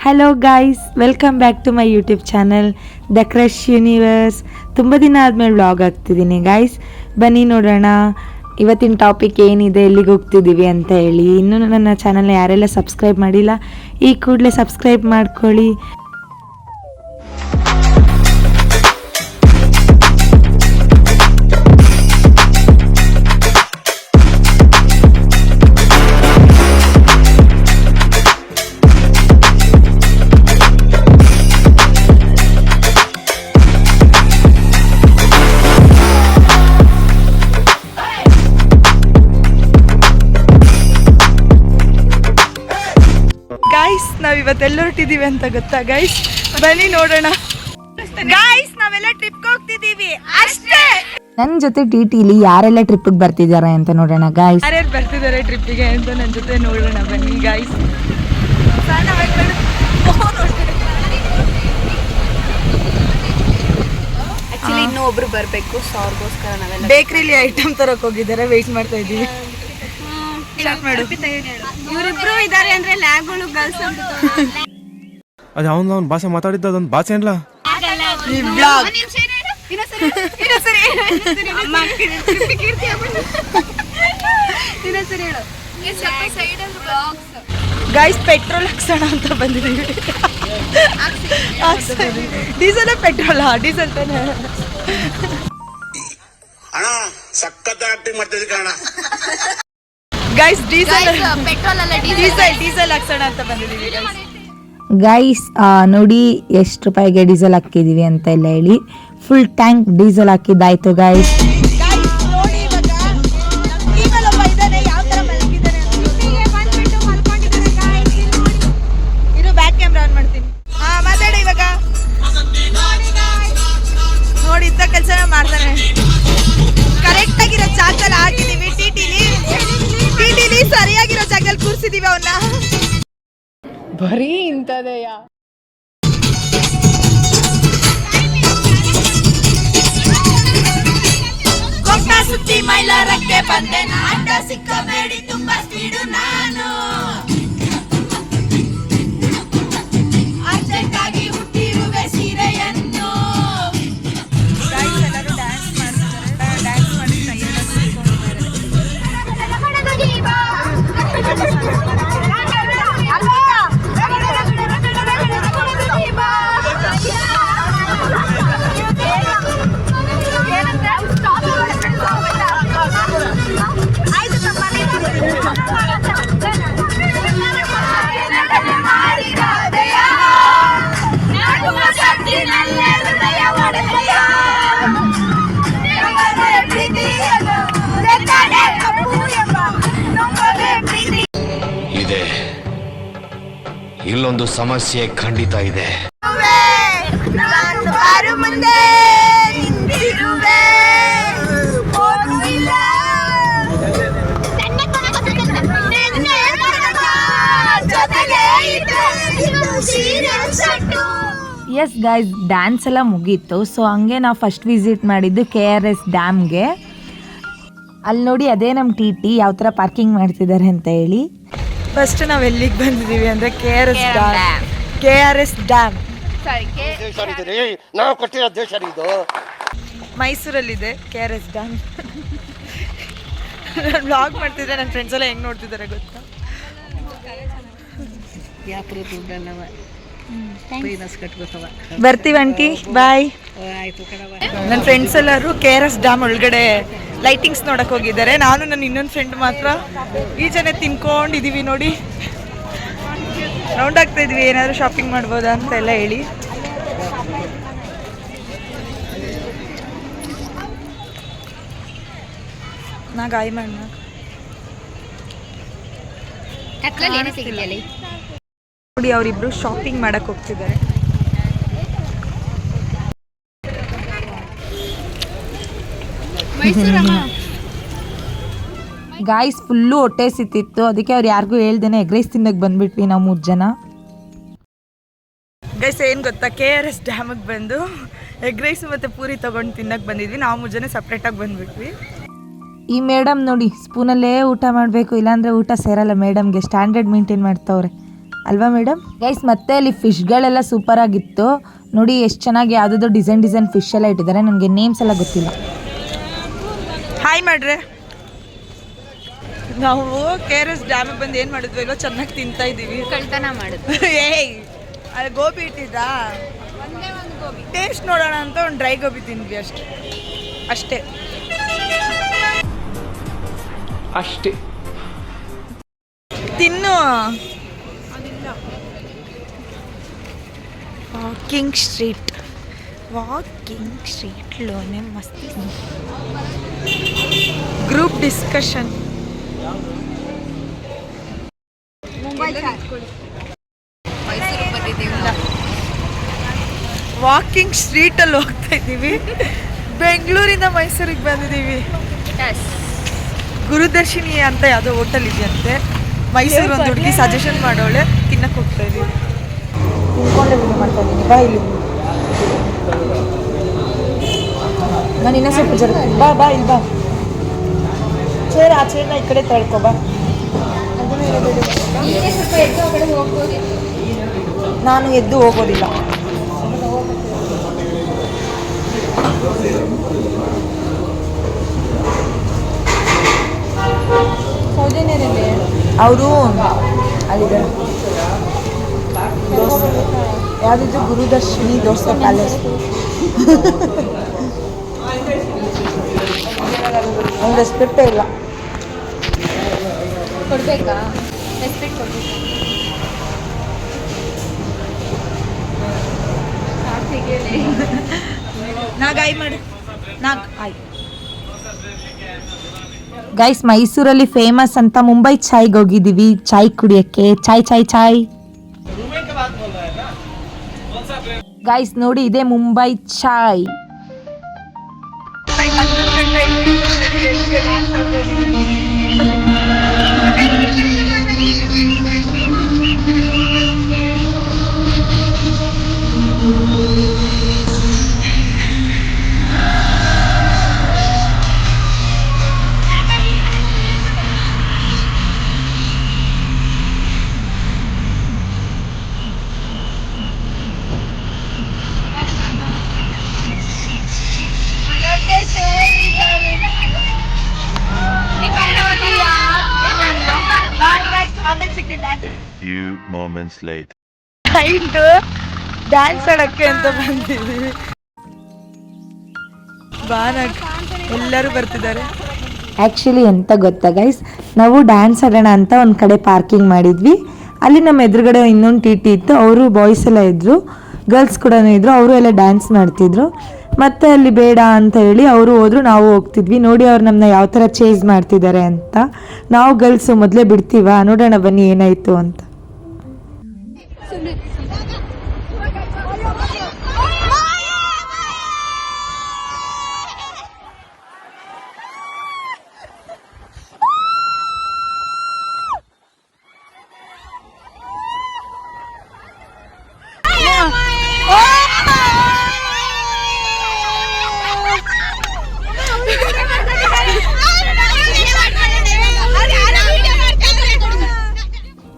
Hello guys, welcome back to my YouTube channel the crush universe. ತುಂಬ ದಿನ ಆದಮೇಲೆ vlog ಆಗ್ತಿದ್ದೀನಿ guys. ಬನ್ನಿ ನೋಡೋಣ ಇವತ್ತಿನ ಟಾಪಿಕ್ ಏನಿದೆ, ಎಲ್ಲಿಗೆ ಹೋಗ್ತಿದ್ದೀವಿ ಅಂತ ಹೇಳಿ. ಇನ್ನೂ ನನ್ನ ಚಾನಲ್ನ ಯಾರೆಲ್ಲ ಸಬ್ಸ್ಕ್ರೈಬ್ ಮಾಡಿಲ್ಲ, ಈ ಕೂಡಲೇ ಸಬ್ಸ್ಕ್ರೈಬ್ ಮಾಡ್ಕೊಳ್ಳಿ. ಗೈಸ್, ನಾವ್ ಇವತ್ತೆಲ್ಲ ಹೊರಟಿದೀವಿ ಅಂತ ಗೊತ್ತಾ ಗೈಸ್? ಬನ್ನಿ ನೋಡೋಣ ಗೈಸ್. ನಾವೆಲ್ಲ ಟ್ರಿಪ್ ಹೋಗ್ತಿದೀವಿ ಅಷ್ಟೇ. ನನ್ನ ಜೊತೆ ಟಿಟಿಲಿ ಯಾರೆಲ್ಲ ಟ್ರಿಪ್ ಬರ್ತಿದ್ದಾರೆ ಅಂತ ನೋಡೋಣ ಗೈಸ್. ಯಾರ್ಯಾರು ಬರ್ತಿದ್ದಾರೆ ಟ್ರಿಪ್ಪಿಗೆ ಅಂತ ನನ್ನ ಜೊತೆ ನೋಡೋಣ ಬನ್ನಿ ಗೈಸ್. ಆಕ್ಚುಲಿ ಇನ್ನೂ ಒಬ್ರು ಬರಬೇಕು, ಸೊ ಅವ್ರಿಗೋಸ್ಕರ ನಾವೆಲ್ಲ ಬೇಕರಿಲಿ ಐಟಮ್ ತರಕ್ ಹೋಗಿದ್ದಾರೆ, ವೆಯ್ಟ್ ಮಾಡ್ತಾ ಇದೀವಿ. ಇವರಿಬ್ರು ಇದಾರೆ ಅಂದ್ರೆ ಲ್ಯಾಬ್ಗಳು ಗರ್ಲ್ಸ್ ಅಂತ ಅದು ಅವನು ಭಾಷೆ ಮಾತಾಡಿದ್ದ ಅದೊಂದು ಭಾಷೆ ಅಲ್ಲ. ಗೈಸ್, ಪೆಟ್ರೋಲ್ ಹಾಕ್ಸೋಣ ಅಂತ ಬಂದಿದ್ದೀವಿ. Diesel petrol? ಡೀಸೆಲ್ ತಾನೆ ಅಣ್ಣ. ಸಖತ್ ಆಕ್ಟಿಂಗ್ ಮಾಡ್ತಿದ್ದೆ ಕಣ ಗೈಸ್. ಡೀಸೆಲ್ ಪೆಟ್ರೋಲ್ ಅಲ್ಲ, ಡೀಸೆಲ್ ಹಾಕ್ಸೋಣ ಅಂತ ಬಂದಿದ್ದೀವಿ ಗೈಸ್. ನೋಡಿ ಎಷ್ಟು ರೂಪಾಯಿಗೆ ಡೀಸೆಲ್ ಹಾಕಿದೀವಿ ಅಂತ ಎಲ್ಲ ಹೇಳಿ ಫುಲ್ ಟ್ಯಾಂಕ್ ಡೀಸೆಲ್ ಹಾಕಿದ್ದಾಯ್ತು ಗೈಸ್. ಬ್ಯಾಕ್ ಕ್ಯಾಮ್ರಾ ಆನ್ ಮಾಡ್ತೀನಿ. ಮಾತಾಡ ಇವಾಗ. ನೋಡಿ ಇಂಥ ಕೆಲಸನ ಮಾಡ್ತಾನೆ. ಕರೆಕ್ಟ್ ಆಗಿರೋ ಜಾಗದಲ್ಲಿ ಹಾಕಿದೀವಿ. ಟಿಟಿಲಿ ಸರಿಯಾಗಿರೋ ಜಾಗದಲ್ಲಿ ಕೂರ್ಸಿದೀವಿ ಅವನ್ನ. ಬರೀ ಇಂಥದೆಯಾ? ಸುತ್ತಿ ಮೈಲಾರಕ್ಕೆ ಬಂದೆ, ಅಡ್ಡ ಸಿಕ್ಕಬೇಡಿ, ತುಂಬಾ ಸ್ಪೀಡು ನಾನು. ಅರ್ಜೆಂಟಾಗಿ ಹುಟ್ಟಿರುವೆ ಸೀರೆಯನ್ನು. ಎಲ್ಲರೂ ಡ್ಯಾನ್ಸ್ ಮಾಡ್ತಾರೆ. ಡ್ಯಾನ್ಸ್ ಮಾಡಿ ಇದೆ. ಇಲ್ಲೊಂದು ಸಮಸ್ಯೆ ಖಂಡಿತ ಇದೆ. ಎಸ್ ಗೈಸ್, ಡ್ಯಾನ್ಸ್ ಎಲ್ಲ ಮುಗೀತು. ಸೊ ಹಂಗೆ ನಾವು ಫಸ್ಟ್ ವಿಸಿಟ್ ಮಾಡಿದ್ದು KRS ಡ್ಯಾಮ್ಗೆ. ಅಲ್ಲಿ ನೋಡಿ ಅದೇ ನಮ್ಮ ಟಿ ಯಾವ ಥರ ಪಾರ್ಕಿಂಗ್ ಮಾಡ್ತಿದ್ದಾರೆ ಅಂತ ಹೇಳಿ. ಫಸ್ಟ್ ನಾವು ಎಲ್ಲಿಗೆ ಬಂದಿದ್ದೀವಿ ಅಂದರೆ KRS ಡ್ಯಾಮ್. ನಾವು ಕೊಟ್ಟಿರೋ ದೇಶ ಇದು ಮೈಸೂರಲ್ಲಿದೆ KRS ಡ್ಯಾಮ್. ನಾನು ವ್ಲಾಗ್ ಮಾಡ್ತಿದ್ದೆ, ನನ್ನ ಫ್ರೆಂಡ್ಸ್ ಎಲ್ಲ ಹೆಂಗೆ ನೋಡ್ತಿದ್ದಾರೆ ಗೊತ್ತಾ? ಬರ್ತೀವಿ ಆಂಟಿ, ಬಾಯ್. ನನ್ನ ಫ್ರೆಂಡ್ಸ್ ಎಲ್ಲರೂ KRS ಡ್ಯಾಮ್ ಒಳಗಡೆ ಲೈಟಿಂಗ್ಸ್ ನೋಡಕ್ ಹೋಗಿದ್ದಾರೆ. ನಾನು ನನ್ನ ಇನ್ನೊಂದು ಫ್ರೆಂಡ್ ಮಾತ್ರ ಈಚೆನೆ ತಿನ್ಕೊಂಡಿದೀವಿ. ನೋಡಿ, ರೌಂಡ್ ಆಗ್ತಾ ಇದ್ವಿ, ಏನಾದರೂ ಶಾಪಿಂಗ್ ಮಾಡ್ಬೋದಾ ಅಂತ ಎಲ್ಲ ಹೇಳಿ. ನಾ ಗಾಯ ಮಾಡ ನೋಡಿ, ಅವರಿಬ್ರು ಶಾಪಿಂಗ್ ಮಾಡಕ್ ಹೋಗ್ತಿದ್ದಾರೆ. ಗಾಯ್ಸ್, ಫುಲ್ಲು ಹೊಟ್ಟೆ ಸಿತ್ತಿತ್ತು, ಅದಕ್ಕೆ ಅವ್ರು ಯಾರಿಗೂ ಹೇಳ್ದೇನೆ ಎಗ್ ರೈಸ್ ತಿನ್ನಕ್ಕೆ ಬಂದ್ಬಿಟ್ವಿ ನಾವು 3 ಜನ. ಗೈಸ್, ಏನು ಗೊತ್ತಾ, KRS ಡ್ಯಾಮಿಗೆ ಬಂದು ಎಗ್ ರೈಸ್ ಮತ್ತು ಪೂರಿ ತೊಗೊಂಡು ತಿನ್ನಕ್ಕೆ ಬಂದಿದ್ವಿ. ನಾವು 3 ಜನ ಸಪ್ರೇಟಾಗಿ ಬಂದ್ಬಿಟ್ವಿ. ಈ ಮೇಡಮ್ ನೋಡಿ ಸ್ಪೂನಲ್ಲೇ ಊಟ ಮಾಡಬೇಕು, ಇಲ್ಲಾಂದರೆ ಊಟ ಸೇರಲ್ಲ ಮೇಡಮ್ಗೆ. Standard maintain ಮಾಡ್ತವ್ರೆ. ಅಲ್ವಾ ಮೇಡಮ್? ಗೈಸ್ ಮತ್ತೆ ಅಲ್ಲಿ ಫಿಶ್ಗಳೆಲ್ಲ ಸೂಪರ್ ಆಗಿತ್ತು ನೋಡಿ, ಎಷ್ಟು ಚೆನ್ನಾಗಿ ಯಾವುದಾದ್ರು ಡಿಸೈನ್ ಫಿಶ್ ಎಲ್ಲ ಇಟ್ಟಿದ್ದಾರೆ. ನನಗೆ ನೇಮ್ಸ್ ಎಲ್ಲ ಗೊತ್ತಿಲ್ಲ. ಹಾಯ್ ಮಾಡ್ರೆ. ನಾವು KRS ಡ್ಯಾಮಿಗೆ ಬಂದು ಏನು ಮಾಡಿದ್ವಿ ಇಲ್ಲೋ ಚೆನ್ನಾಗಿ ತಿಂತಾ ಇದ್ದೀವಿ. ಕಳ್ತನ ಮಾಡಿದ್ವಿ. ಏಯ್ ಅಲ್ಲಿ ಗೋಬಿ ಇಟ್ಟಿದ್ದಾ, ಟೇಸ್ಟ್ ನೋಡೋಣ ಅಂತ ಒಂದು ಡ್ರೈ ಗೋಬಿ ತಿಂದ್ವಿ ಅಷ್ಟೇ. ತಿನ್ನು. ವಾಕಿಂಗ್ ಸ್ಟ್ರೀಟ್లోనే ಮಸ್ತಿ ಗ್ರೂಪ್ ಡಿಸ್ಕಷನ್. ಮೈಸೂರಿಗೆ ಬಂದಿದ್ದೀವಿ. ವಾಕಿಂಗ್ ಸ್ಟ್ರೀಟಲ್ಲಿ ಹೋಗ್ತಾ ಇದ್ದೀವಿ. ಬೆಂಗಳೂರಿಂದ ಮೈಸೂರಿಗೆ ಬಂದಿದ್ದೀವಿ. ಗುರುದರ್ಶಿನಿ ಅಂತ ಯಾವುದೋ ಹೋಟೆಲ್ ಇದೆಯಂತೆ, ಮೈಸೂರು ಒಂದು ಹುಡುಗಿ ಸಜೆಷನ್ ಮಾಡೋಳೆ, ತಿನ್ನಕ್ಕೆ ಹೋಗ್ತಾ ಇದ್ದೀವಿ. ತಿನ್ಕೊಂಡೆ ವಿಡಿಯೋ ಮಾಡ್ತಾ ಇದ್ದೀನಿ. ಬಾ ಇಲ್ಲಿ, ನಾನು ಇನ್ನೂ ಸ್ವಲ್ಪ ಬಾ ಇಲ್ಲಿ ಬಾ. ಆ ಚೇರ್ನ ಈ ಕಡೆ ತಳ್ಕೊ ಬಾ. ನಾನು ಎದ್ದು ಹೋಗೋದಿಲ್ಲ. ಅವರು ಅಲ್ಲಿದ್ದಾರೆ. ಯಾವುದಿದ್ರು ಗುರುದರ್ಶಿನಿ ದೋಸೆ ಪ್ಯಾಲೇಸ್. ಅವ್ನು ರೆಸ್ಪೆಕ್ಟೇ ಇಲ್ಲ. ಕೊಡ್ಬೇಕಾ? ರೆಸ್ಪೆಕ್ಟ್ ಕೊಡ್ಬೇಕು. ಗೈಸ್ ಮೈಸೂರಲ್ಲಿ ಫೇಮಸ್ ಅಂತ ಮುಂಬೈ ಚಾಯ್ಗೆ ಹೋಗಿದ್ದೀವಿ, ಚಾಯ್ ಕುಡಿಯೋಕ್ಕೆ. ಚಾಯ್ ಗೈಸ್ ನೋಡಿ, ಇದೇ ಮುಂಬೈ ಚಾಯ್. Few moments later. ಡ್ಯಾನ್ಸ್ ಆಡಕ್ಕೆ ಅಂತ ಬಂದಿದ್ದೀವಿ. ಎಲ್ಲರೂ ಬರ್ತಿದ್ದಾರೆ. ಆ್ಯಕ್ಚುಲಿ ಎಂತ ಗೊತ್ತಾ ಗೈಸ್, ನಾವು ಡ್ಯಾನ್ಸ್ ಆಡೋಣ ಅಂತ ಒಂದು ಕಡೆ ಪಾರ್ಕಿಂಗ್ ಮಾಡಿದ್ವಿ. ಅಲ್ಲಿ ನಮ್ಮ ಎದುರುಗಡೆ ಇನ್ನೊಂದು ಟಿ ಇತ್ತು. ಅವರು ಬಾಯ್ಸ್ ಎಲ್ಲ ಇದ್ದರು, ಗರ್ಲ್ಸ್ ಕೂಡ ಇದ್ದರು. ಅವರು ಎಲ್ಲ ಡ್ಯಾನ್ಸ್ ಮಾಡ್ತಿದ್ರು. ಮತ್ತು ಅಲ್ಲಿ ಬೇಡ ಅಂತ ಹೇಳಿ ಅವರು ಹೋದ್ರು, ನಾವು ಹೋಗ್ತಿದ್ವಿ. ನೋಡಿ ಅವ್ರು ನಮ್ಮನ್ನ ಯಾವ ಥರ ಚೇಸ್ ಮಾಡ್ತಿದ್ದಾರೆ ಅಂತ. ನಾವು ಗರ್ಲ್ಸು ಮೊದಲೇ ಬಿಡ್ತೀವ, ನೋಡೋಣ ಬನ್ನಿ ಏನಾಯಿತು ಅಂತ.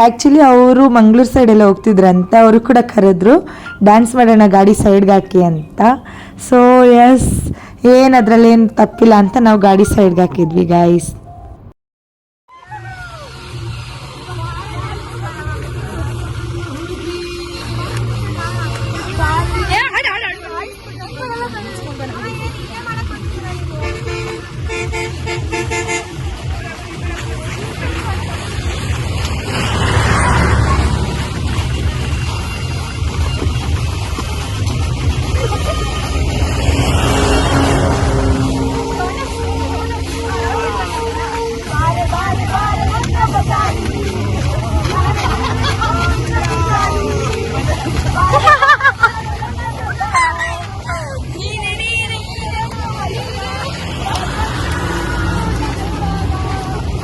ಆ್ಯಕ್ಚುಲಿ ಅವರು ಮಂಗಳೂರು ಸೈಡೆಲ್ಲ ಹೋಗ್ತಿದ್ರಂತ, ಅವರು ಕೂಡ ಕರೆದ್ರು ಡ್ಯಾನ್ಸ್ ಮಾಡೋಣ ಗಾಡಿ ಸೈಡ್ಗೆ ಹಾಕಿ ಅಂತ. ಸೊ ಎಸ್, ಏನು ಅದರಲ್ಲಿ ಏನು ತಪ್ಪಿಲ್ಲ ಅಂತ ನಾವು ಗಾಡಿ ಸೈಡ್ಗೆ ಹಾಕಿದ್ವಿ ಗಾಯ್ಸ್.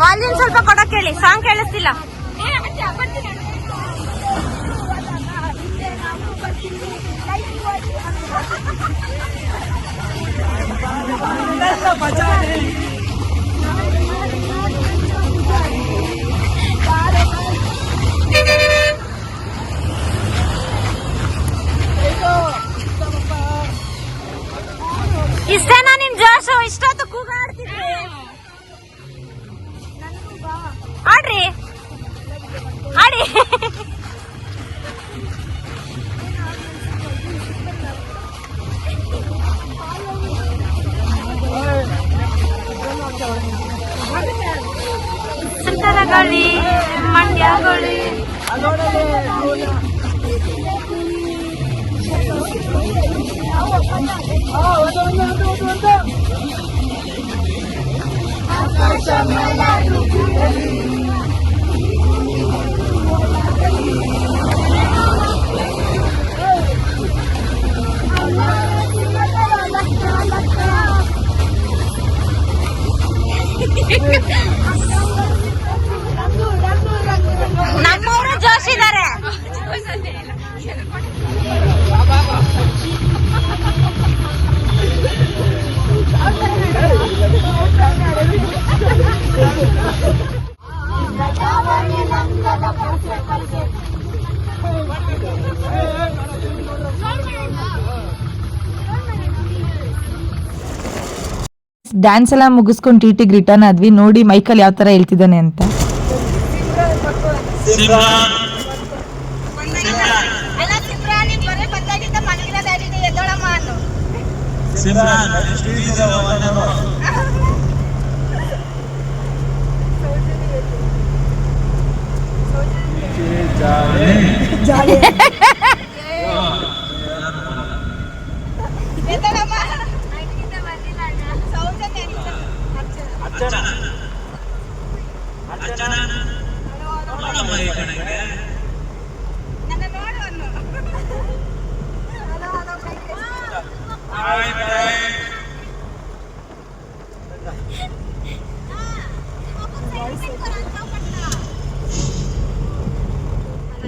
ವಾಲ್ಯೂಮ್ ಸ್ವಲ್ಪ ಕೊಡಕ್ಕೆ ಹೇಳಿ, ಸಾಂಗ್ ಕೇಳಿಸ್ತಿಲ್ಲ. ನಮ್ಮವರು ಜೋಶಿದ್ದಾರೆ. ಡ್ಯಾನ್ಸ್ ಎಲ್ಲ ಮುಗಿಸ್ಕೊಂಡು ಟಿಟಿಗೆ ರಿಟರ್ನ್ ಆದ್ವಿ. ನೋಡಿ ಮೈಕಲ್ ಯಾವ ತರ ಹೇಳ್ತಿದ್ದಾನೆ ಅಂತ.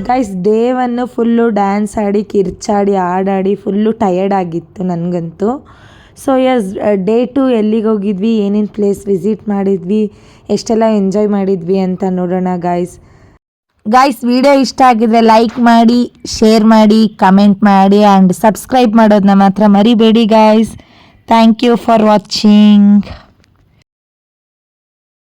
ಗೈಸ್ ಡೇ 1 ಫುಲ್ಲು ಡ್ಯಾನ್ಸ್ ಆಡಿ ಕಿರ್ಚಾಡಿ ಆಡಾಡಿ ಫುಲ್ಲು ಟಯರ್ಡ್ ಆಗಿತ್ತು ನನಗಂತೂ. ಸೊ ಎಸ್, ಡೇ 2 ಎಲ್ಲಿಗೆ ಹೋಗಿದ್ವಿ, ಏನೇನು ಪ್ಲೇಸ್ ವಿಸಿಟ್ ಮಾಡಿದ್ವಿ, ಎಷ್ಟೆಲ್ಲ ಎಂಜಾಯ್ ಮಾಡಿದ್ವಿ ಅಂತ ನೋಡೋಣ ಗೈಸ್ ವಿಡಿಯೋ ಇಷ್ಟ ಆಗಿದ್ರೆ ಲೈಕ್ ಮಾಡಿ, ಶೇರ್ ಮಾಡಿ, ಕಮೆಂಟ್ ಮಾಡಿ ಆ್ಯಂಡ್ ಸಬ್ಸ್ಕ್ರೈಬ್ ಮಾಡೋದನ್ನ ಮಾತ್ರ ಮರಿಬೇಡಿ guys. Thank you for watching.